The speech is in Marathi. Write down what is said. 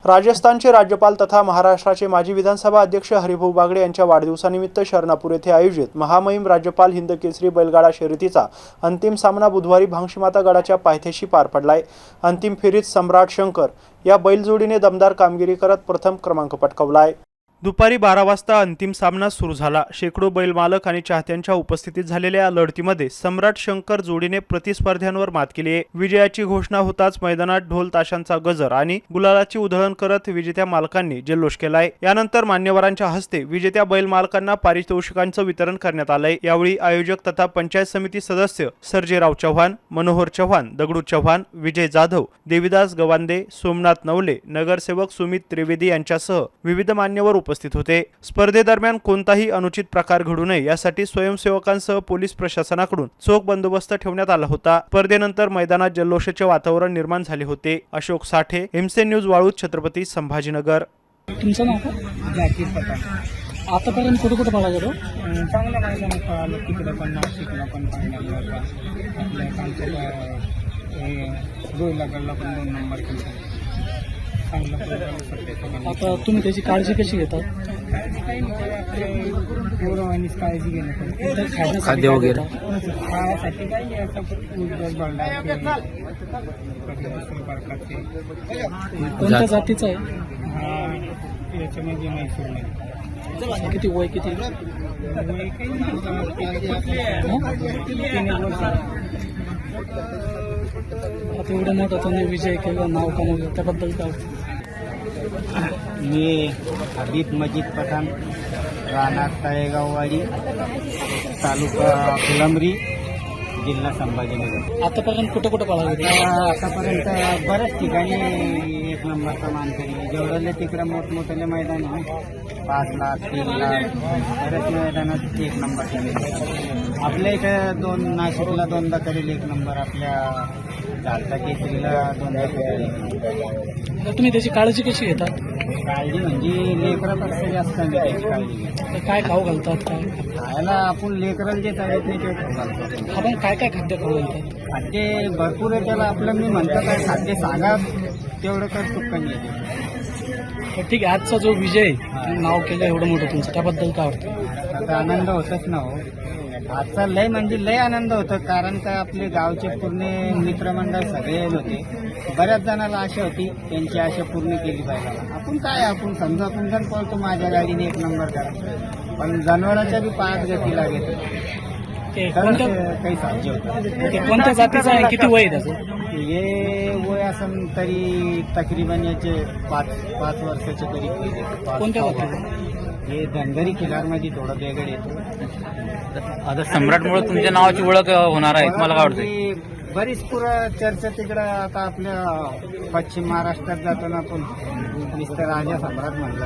राजस्थानचे राज्यपाल तथा महाराष्ट्राचे माजी विधानसभा अध्यक्ष हरिभाऊ बागडे यांच्या वाढदिवसानिमित्त शरणापूर येथे आयोजित महामहिम राज्यपाल हिंद केसरी बैलगाडा शर्यतीचा अंतिम सामना बुधवारी भांगशीमाता गडाच्या पायथ्याशी पार पडलाय। अंतिम फेरीत सम्राट शंकर या बैलजोडीने दमदार कामगिरी करत प्रथम क्रमांक पटकावलाय। दुपारी 12 वाजता अंतिम सामना सुरू झाला। शेकडो बैल मालक आणि चाहत्यांच्या उपस्थितीत झालेल्या या लढतीमध्ये सम्राट शंकर जोडीने प्रतिस्पर्ध्यांवर मात केली आहे। विजयाची घोषणा होताच मैदानात ढोल ताशांचा गजर आणि गुलालाची उधळण करत विजेत्या मालकांनी जल्लोष केलाय। यानंतर मान्यवरांच्या हस्ते विजेत्या बैल मालकांना पारितोषिकांचं वितरण करण्यात आलंय। यावेळी आयोजक तथा पंचायत समिती सदस्य सर्जेराव चव्हाण, मनोहर चव्हाण, दगडू चव्हाण, विजय जाधव, देविदास गवांदे, सोमनाथ नवले, नगरसेवक सुमित त्रिवेदी यांच्यासह विविध मान्यवर उपस्थित होते। स्पर्धेदरम्यान कोणताही अनुचित प्रकार घडू नये यासाठी स्वयंसेवकांसह पोलीस प्रशासनाकडून चोख बंदोबस्त ठेवण्यात आला होता। स्पर्धेनंतर मैदानात जल्लोषाचे वातावरण निर्माण झाले होते। अशोक साठे, एमसी न्यूज, वाळूज, छत्रपती संभाजीनगर। तुमचं नाव काय? जाकीर पठाण। आतापर्यंत कुठं कुठं पळा गेलो? चांगलं मैदानात पळालो, तिकडं पण नाशिकला पण फायनल होता, आपल्या कालच्या गोयलागडला पण 2 नंबर केला। चांगलं पळालो। आता तुम्ही त्याची काळजी कशी घेता? काही नाही, आपले गौरवानीच काळजी घेणं पण खाद्य वगैरे खाण्यासाठी काही असं उद्योग बळणार दुसऱ्या प्रकारचे कोणत्या जातीचा आहे? याच्यामध्ये म्हैसूर नाही। किती वय किती? आता एवढं मोठा तुम्ही विजय केला, नाव कमवलं, त्याबद्दल काय? मी हबीब मजीद पठाण, राहणार तळेगाववाडी, तालुका फुलंब्री, जिल्हा संभाजीनगर। आतापर्यंत कुठं कुठं पळा गेलो? आतापर्यंत बऱ्याच ठिकाणी 1 नंबरचा मानकरी, जेवढले तिकडे मोठमोठे मैदान आहे, 5 लाख 3 लाख बऱ्याच मैदानात 1 नंबर केले। आपल्या इथं 2 नाशिकला 2दा करेल 1 नंबर, आपल्या झालता केसरीला 2दा करेल। तुम्ही त्याची काळजी कशी घेता? काळजी म्हणजे लेकरापेक्षा जास्त मी त्याची काळजी घेतो। काय खाऊ घालतात? काय खायला आपण लेकराला जे चालत नाही ते घालतो। आपण काय काय खाद्य खाऊ घालतात? खाद्य भरपूर आहे, त्याला आपलं मी म्हणतो काय खाद्य सांगा तेवढं कर चुक कमी येते। ठीक आहे, आजचा जो विजय नाव केलं एवढं मोठं तुमचं, त्याबद्दल काय वाटतं? आता आनंद होतच ना हो। आजचा लय म्हणजे लय आनंद होतो, कारण का आपले गावचे पूर्ण मित्रमंडळ सगळे होते। बऱ्याच जणांना आशा होती, त्यांची आशा पूर्ण केली पाहिजे। आपण काय, आपण समजा आपण जण पळतो माझ्या गाडीने 1 नंबर करा, पण जनावरांच्या बी 5 गती लागेल, काही साध्य होतं। कोणत्या जातीचा आहे? किती वय आहे त्याचं? हे वय असं तरी तकरीबन याचे 5 वर्षाचे तरी पहिले। कोणत्या जातीचं? हे धनगरी खिलारमध्ये थोडं वेगळं येतो। आता सम्राटमुळे तुमच्या नावाची ओळख होणार आहे, तुम्हाला काय वाटतं? बरीच पुरं चर्चा तिकडं आता आपल्या पश्चिम महाराष्ट्रात जातो ना आपण, नुसतं राजा सम्राट म्हणलं